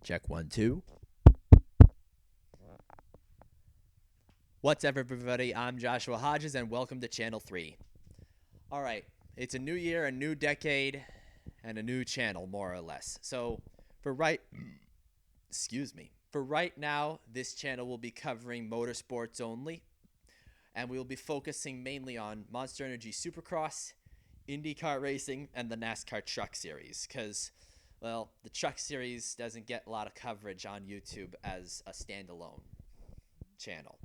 Check 1, 2. What's up, everybody? I'm Joshua Hodges, and welcome to Channel 3. All right, it's a new year, a new decade, and a new channel, more or less. So, for right now, this channel will be covering motorsports only, and we will be focusing mainly on Monster Energy Supercross, IndyCar racing, and the NASCAR Truck Series, because, well, the Truck Series doesn't get a lot of coverage on YouTube as a standalone channel.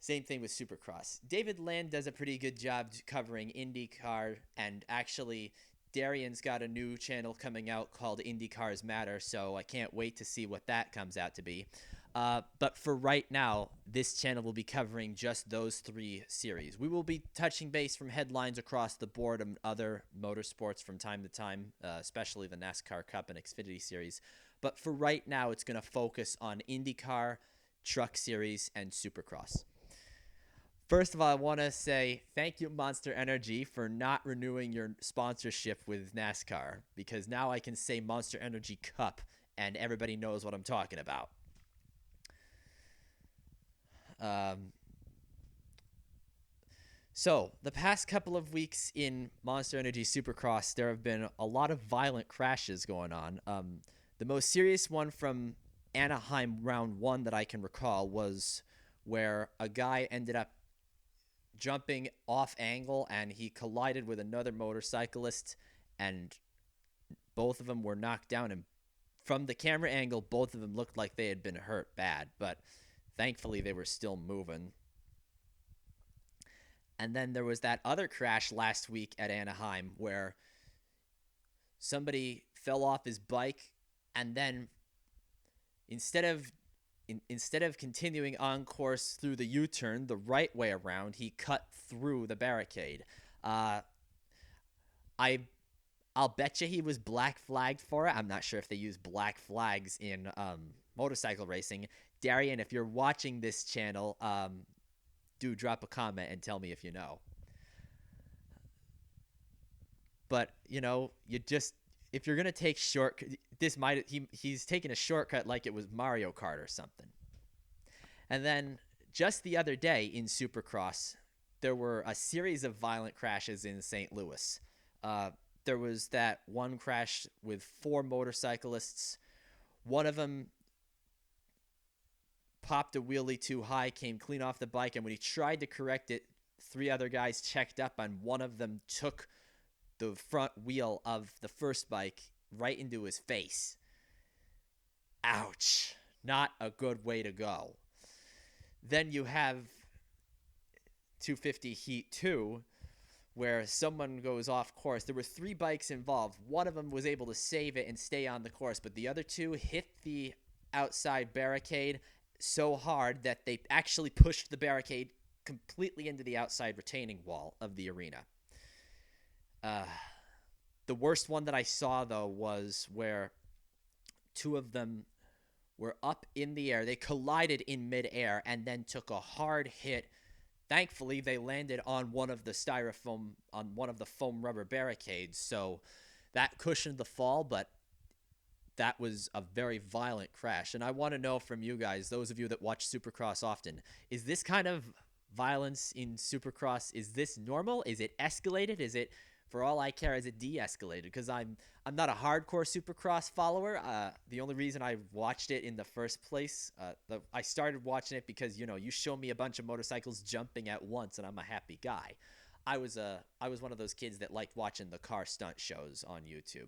Same thing with Supercross. David Land does a pretty good job covering IndyCar, and actually, Darian's got a new channel coming out called IndyCars Matter, so I can't wait to see what that comes out to be. But for right now, this channel will be covering just those three series. We will be touching base from headlines across the board and other motorsports from time to time, especially the NASCAR Cup and Xfinity Series. But for right now, it's going to focus on IndyCar, Truck Series, and Supercross. First of all, I want to say thank you, Monster Energy, for not renewing your sponsorship with NASCAR, because now I can say Monster Energy Cup, and everybody knows what I'm talking about. So, the past couple of weeks in Monster Energy Supercross, there have been a lot of violent crashes going on. The most serious one from Anaheim round 1 that I can recall was where a guy ended up jumping off angle and he collided with another motorcyclist, and both of them were knocked down, and from the camera angle both of them looked like they had been hurt bad, but thankfully they were still moving. And then there was that other crash last week at Anaheim where somebody fell off his bike, and then instead of continuing on course through the U-turn the right way around, he cut through the barricade. I'll bet you he was black flagged for it. I'm not sure if they use black flags in motorcycle racing. Darian, if you're watching this channel, do drop a comment and tell me if you know. But, if you're going to take he's taking a shortcut like it was Mario Kart or something. And then just the other day in Supercross, there were a series of violent crashes in St. Louis. There was that one crash with 4 motorcyclists. One of them popped a wheelie too high, came clean off the bike, and when he tried to correct it, 3 other guys checked up, and one of them took the front wheel of the first bike right into his face. Ouch. Not a good way to go. Then you have 250 Heat 2, where someone goes off course. There were 3 bikes involved. One of them was able to save it and stay on the course, but the other 2 hit the outside barricade so hard that they actually pushed the barricade completely into the outside retaining wall of the arena. The worst one that I saw, though, was where 2 of them were up in the air. They collided in midair and then took a hard hit. Thankfully, they landed on one of the foam rubber barricades, so that cushioned the fall, but that was a very violent crash. And I want to know from you guys, those of you that watch Supercross often, is this kind of violence in Supercross, is this normal? Is it escalated? Is it, for all I care, is it de-escalated? Because I'm not a hardcore Supercross follower. The only reason I watched it in the first place, I started watching it because, you show me a bunch of motorcycles jumping at once and I'm a happy guy. I was one of those kids that liked watching the car stunt shows on YouTube.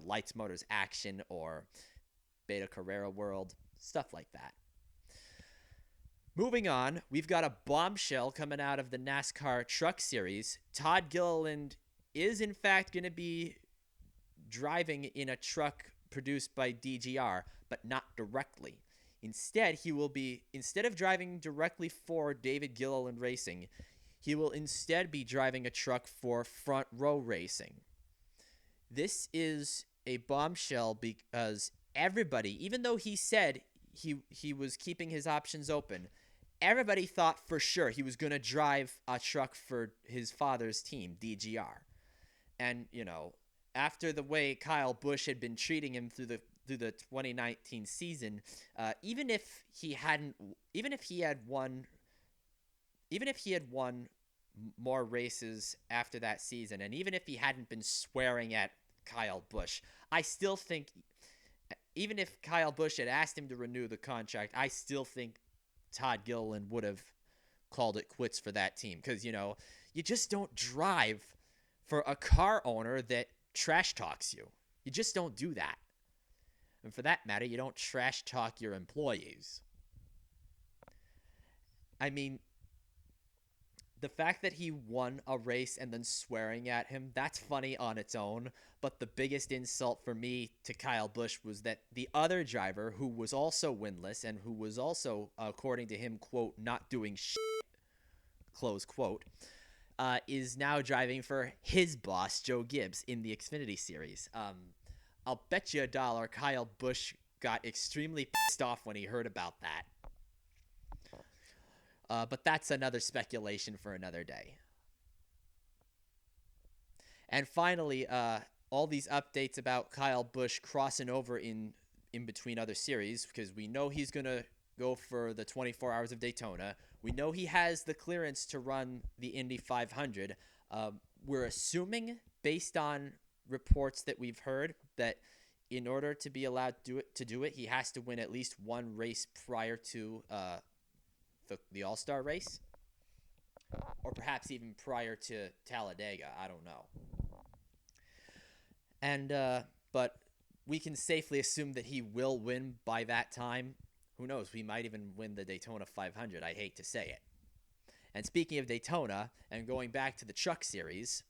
Lights, Motors, Action, or Beta Carrera World, stuff like that. Moving on, we've got a bombshell coming out of the NASCAR Truck Series. Todd Gilliland is in fact going to be driving in a truck produced by DGR, but not directly. Instead of driving directly for David Gilliland Racing, he will instead be driving a truck for Front Row Racing. This is a bombshell because everybody, even though he said he was keeping his options open, everybody thought for sure he was going to drive a truck for his father's team, DGR. And, after the way Kyle Busch had been treating him through the 2019 season, even if he had won more races after that season, and even if he hadn't been swearing at Kyle Busch, I still think, even if Kyle Busch had asked him to renew the contract, I still think Todd Gilliland would have called it quits for that team, because you just don't drive for a car owner that trash talks you. You just don't do that. And for that matter, you don't trash talk your employees. I mean, the fact that he won a race and then swearing at him, that's funny on its own. But the biggest insult for me to Kyle Busch was that the other driver, who was also winless and who was also, according to him, quote, not doing shit, close quote, is now driving for his boss, Joe Gibbs, in the Xfinity Series. I'll bet you $1 Kyle Busch got extremely pissed off when he heard about that. But that's another speculation for another day. And finally, all these updates about Kyle Busch crossing over in between other series, because we know he's going to go for the 24 Hours of Daytona. We know he has the clearance to run the Indy 500. We're assuming, based on reports that we've heard, that in order to be allowed to do it, he has to win at least one race prior to the All-Star race, or perhaps even prior to Talladega. I don't know. And but we can safely assume that he will win by that time. Who knows? We might even win the Daytona 500. I hate to say it. And speaking of Daytona, and going back to the Truck Series,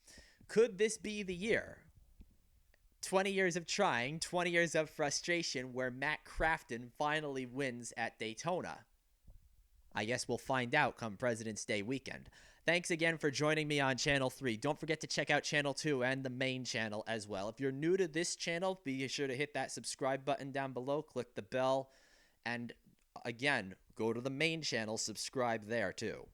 could this be the year? 20 years of trying, 20 years of frustration, where Matt Crafton finally wins at Daytona. I guess we'll find out come President's Day weekend. Thanks again for joining me on Channel 3. Don't forget to check out Channel 2 and the main channel as well. If you're new to this channel, be sure to hit that subscribe button down below, click the bell, and again, go to the main channel, subscribe there too.